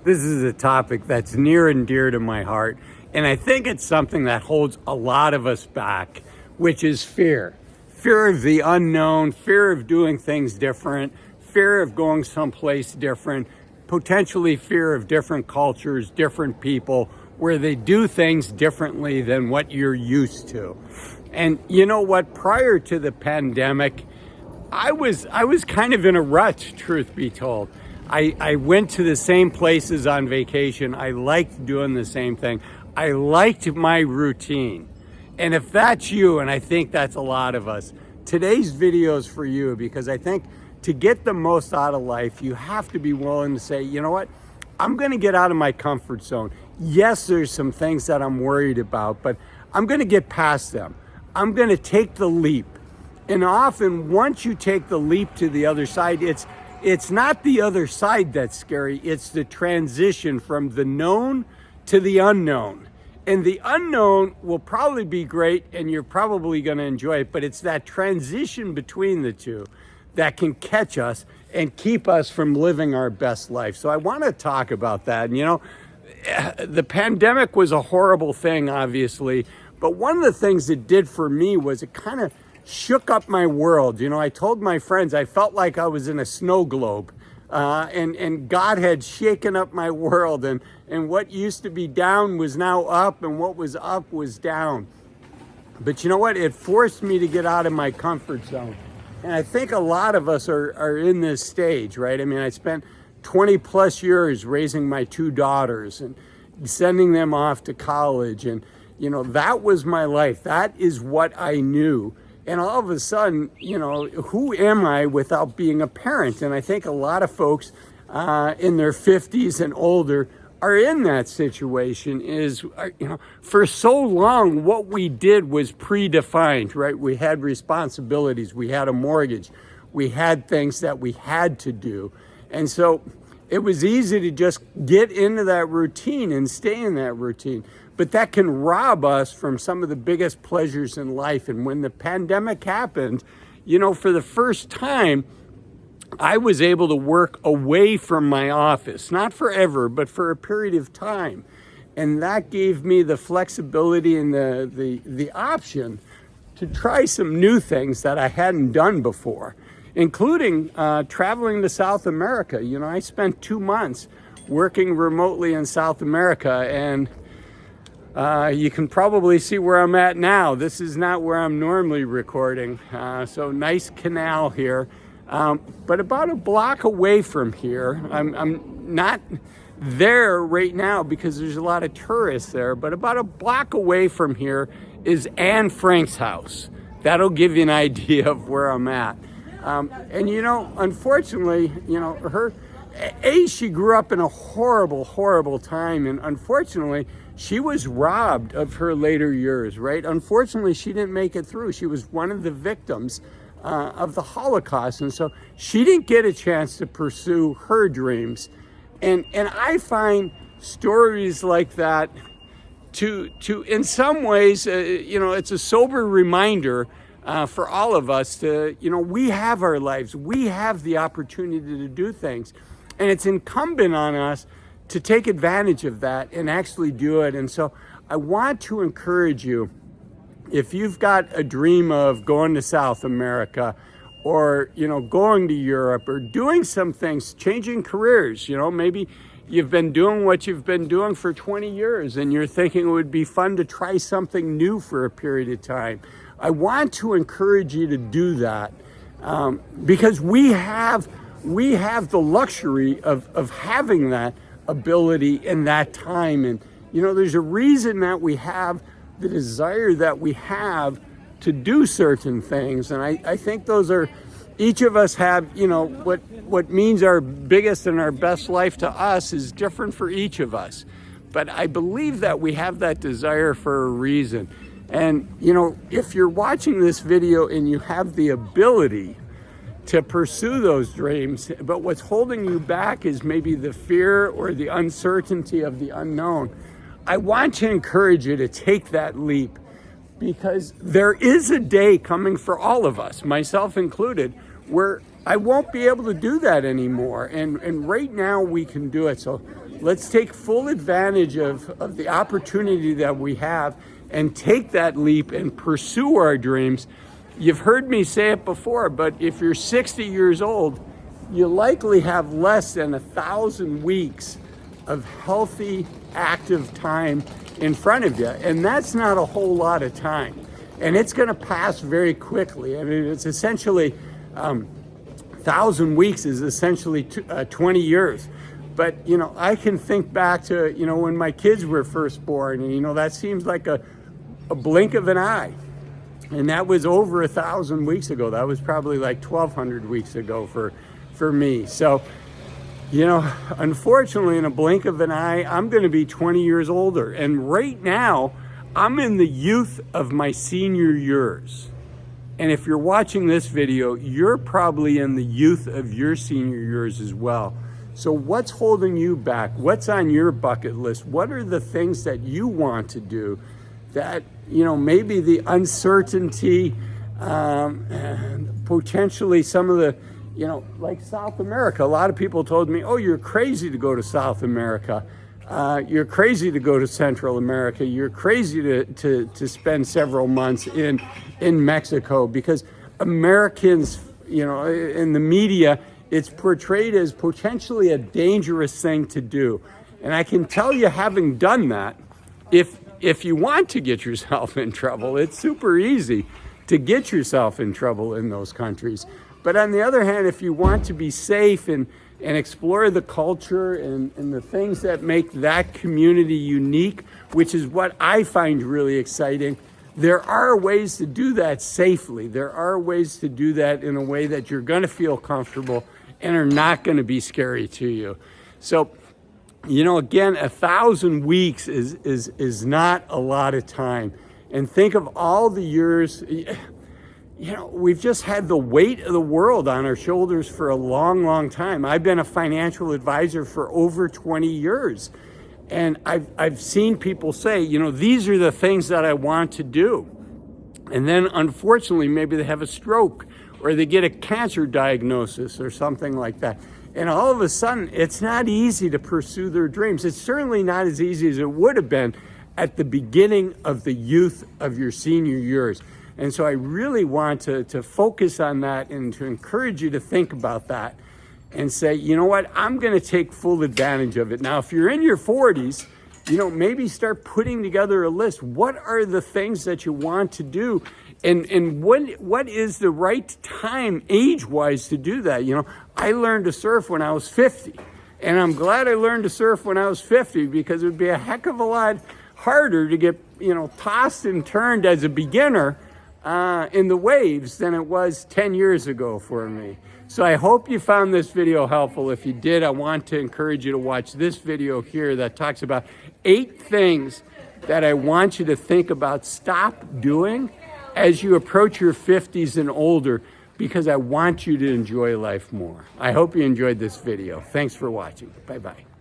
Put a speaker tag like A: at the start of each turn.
A: This is a topic that's near and dear to my heart, and I think it's something that holds a lot of us back, which is fear. Fear of the unknown, fear of doing things different, fear of going someplace different, potentially fear of different cultures, different people, where they do things differently than what you're used to. And you know what? Prior to the pandemic, I was kind of in a rut, truth be told. I went to the same places on vacation. I liked doing the same thing. I liked my routine. And if that's you, and I think that's a lot of us, today's video is for you, because I think to get the most out of life, you have to be willing to say, you know what? I'm going to get out of my comfort zone. Yes, there's some things that I'm worried about, but I'm going to get past them. I'm going to take the leap. And often, once you take the leap to the other side, it's not the other side that's scary. It's the transition from the known to the unknown. And the unknown will probably be great, and you're probably going to enjoy it, but it's that transition between the two that can catch us and keep us from living our best life. So I want to talk about that. And you know, the pandemic was a horrible thing, obviously, but one of the things it did for me was it kind of shook up my world. You know, I told my friends I felt like I was in a snow globe, and God had shaken up my world, and what used to be down was now up, and what was up was down. But you know what? It forced me to get out of my comfort zone. And I think a lot of us are in this stage, right? I mean, I spent 20 plus years raising my two daughters and sending them off to college. And, you know, that was my life. That is what I knew. And all of a sudden, you know, who am I without being a parent? And I think a lot of folks in their 50s and older are in that situation. You know, for so long, what we did was predefined, right? We had responsibilities, we had a mortgage, we had things that we had to do. And so it was easy to just get into that routine and stay in that routine. But that can rob us from some of the biggest pleasures in life. And when the pandemic happened, you know, for the first time, I was able to work away from my office, not forever, but for a period of time. And that gave me the flexibility and the option to try some new things that I hadn't done before, including traveling to South America. You know, I spent 2 months working remotely in South America, and you can probably see where I'm at now. This is not where I'm normally recording. So nice canal here. But about a block away from here, I'm not there right now because there's a lot of tourists there, but about a block away from here is Anne Frank's house. That'll give you an idea of where I'm at. And you know, unfortunately, you know, she grew up in a horrible, horrible time, and unfortunately, she was robbed of her later years, right? Unfortunately, she didn't make it through. She was one of the victims of the Holocaust, and so she didn't get a chance to pursue her dreams. And I find stories like that to in some ways, you know, it's a sober reminder for all of us to, you know, we have our lives, we have the opportunity to do things, and it's incumbent on us to take advantage of that and actually do it. And so I want to encourage you, if you've got a dream of going to South America, or, you know, going to Europe, or doing some things, changing careers, you know, maybe you've been doing what you've been doing for 20 years and you're thinking it would be fun to try something new for a period of time. I want to encourage you to do that, because we have the luxury of having that ability in that time. And, you know, there's a reason that we have the desire that we have to do certain things. And I think those are, each of us have, you know, what means our biggest and our best life to us is different for each of us. But I believe that we have that desire for a reason. And, you know, if you're watching this video and you have the ability to pursue those dreams, but what's holding you back is maybe the fear or the uncertainty of the unknown, I want to encourage you to take that leap, because there is a day coming for all of us, myself included, where I won't be able to do that anymore. And right now we can do it. So let's take full advantage of the opportunity that we have and take that leap and pursue our dreams. You've heard me say it before, but if you're 60 years old, you likely have less than 1,000 weeks of healthy, active time in front of you. And that's not a whole lot of time. And it's going to pass very quickly. I mean, it's essentially, 1,000 weeks is essentially 20 years. But, you know, I can think back to, you know, when my kids were first born, and, you know, that seems like a blink of an eye. And that was over 1,000 weeks ago. That was probably like 1,200 weeks ago for me. So, you know, unfortunately, in a blink of an eye, I'm going to be 20 years older. And right now, I'm in the youth of my senior years. And if you're watching this video, you're probably in the youth of your senior years as well. So what's holding you back? What's on your bucket list? What are the things that you want to do that, you know, maybe the uncertainty, potentially some of the, you know, like South America. A lot of people told me, oh, you're crazy to go to South America. You're crazy to go to Central America. You're crazy to spend several months in Mexico, because Americans, you know, in the media, it's portrayed as potentially a dangerous thing to do. And I can tell you, having done that, if you want to get yourself in trouble, it's super easy to get yourself in trouble in those countries. But on the other hand, if you want to be safe and explore the culture and the things that make that community unique, which is what I find really exciting, there are ways to do that safely. There are ways to do that in a way that you're going to feel comfortable and are not going to be scary to you. So, you know, again, 1,000 weeks is not a lot of time. And think of all the years. You know, we've just had the weight of the world on our shoulders for a long, long time. I've been a financial advisor for over 20 years. And I've seen people say, you know, these are the things that I want to do. And then unfortunately, maybe they have a stroke or they get a cancer diagnosis or something like that. And all of a sudden, it's not easy to pursue their dreams. It's certainly not as easy as it would have been at the beginning of the youth of your senior years. And so I really want to focus on that and to encourage you to think about that and say, you know what, I'm going to take full advantage of it. Now, if you're in your 40s, you know, maybe start putting together a list. What are the things that you want to do? And what is the right time age-wise to do that? You know, I learned to surf when I was 50. And I'm glad I learned to surf when I was 50, because it would be a heck of a lot harder to get, you know, tossed and turned as a beginner in the waves than it was 10 years ago for me. So I hope you found this video helpful. If you did, I want to encourage you to watch this video here that talks about 8 things that I want you to think about stop doing as you approach your 50s and older, because I want you to enjoy life more. I hope you enjoyed this video. Thanks for watching. Bye-bye.